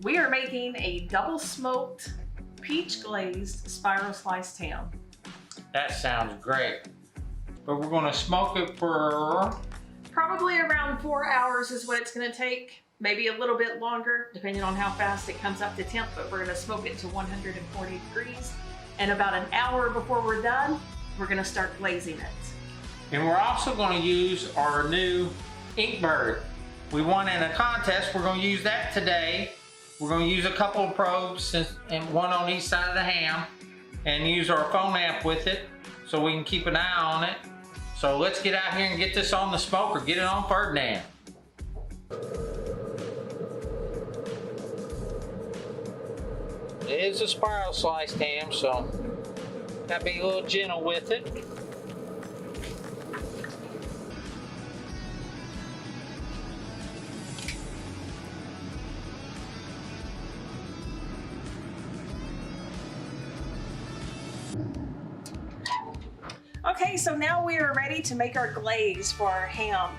We are making a double smoked peach glazed spiral sliced ham. That sounds great. But we're gonna smoke it for... Probably around 4 hours is what it's gonna take. Maybe a little bit longer, depending on how fast it comes up to temp, but we're gonna smoke it to 140 degrees. And about an hour before we're done, we're gonna start glazing it. And we're also gonna use our new Inkbird. We won in a contest, we're gonna use that today. We're gonna use a couple of probes, and one on each side of the ham, and use our phone amp with it so we can keep an eye on it. So let's get out here and get this on the smoker, get it on Ferdinand. It is a spiral sliced ham, so gotta be a little gentle with it. Okay, so now we are ready to make our glaze for our ham.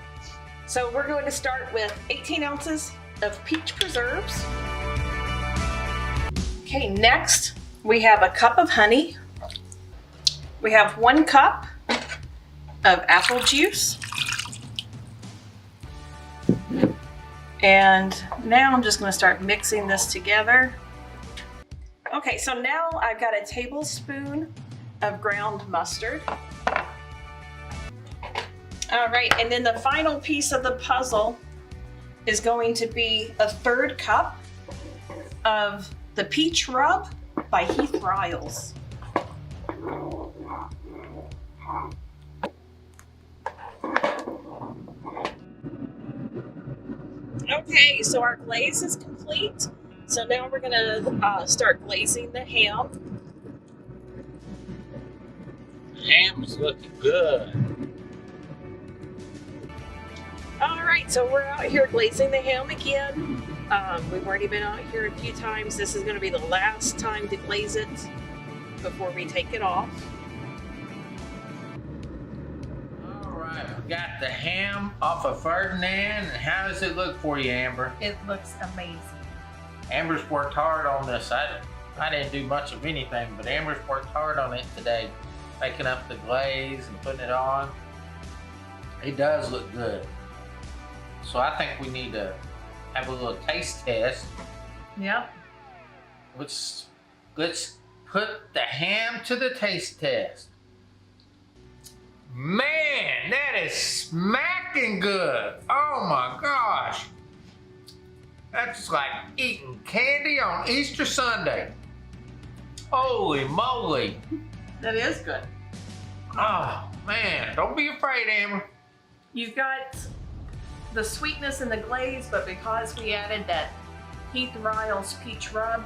So we're going to start with 18 ounces of peach preserves. Okay, next we have a cup of honey. We have 1 cup of apple juice. And now I'm just going to start mixing this together. Okay, so now I've got a tablespoon of ground mustard. All right, and then the final piece of the puzzle is going to be a 1/3 cup of the peach rub by Heath Riles. Okay, so our glaze is complete. So now we're gonna start glazing the ham. Ham is looking good. All right, so we're out here glazing the ham again. We've already been out here a few times. This is gonna be the last time to glaze it before we take it off. All right, we got the ham off of Ferdinand. And how does it look for you, Amber? It looks amazing. Amber's worked hard on this. I didn't do much of anything, but Amber's worked hard on it today, making up the glaze and putting it on. It does look good. So I think we need to have a little taste test. Yep. Let's put the ham to the taste test. Man, that is smacking good. Oh my gosh. That's like eating candy on Easter Sunday. Holy moly. That is good. Oh man, don't be afraid, Amber. You've got the sweetness in the glaze, but because we added that Heath Riles peach rub,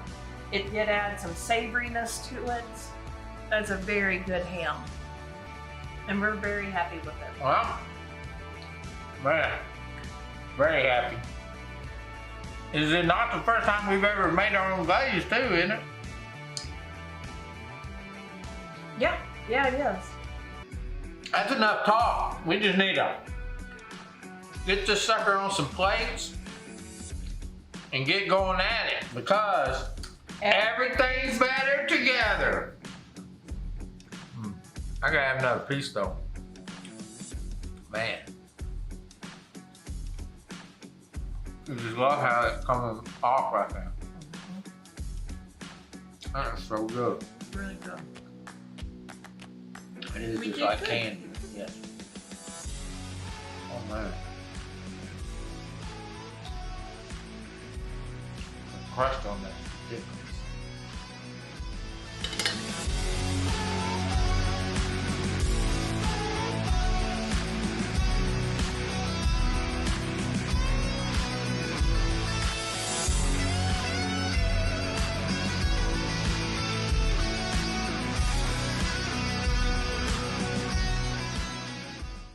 it did add some savoriness to it. That's a very good ham. And we're very happy with it. Well, man, very happy. Is it not the first time we've ever made our own glaze too, isn't it? Yeah, it is. That's enough talk. We just need to get this sucker on some plates and get going at it, because everything's better together. I gotta have another piece though. Man. I just love how it's coming off right now. That's so good. Really good. It is We just did like good. candy. Yes. Oh man. The crust on that.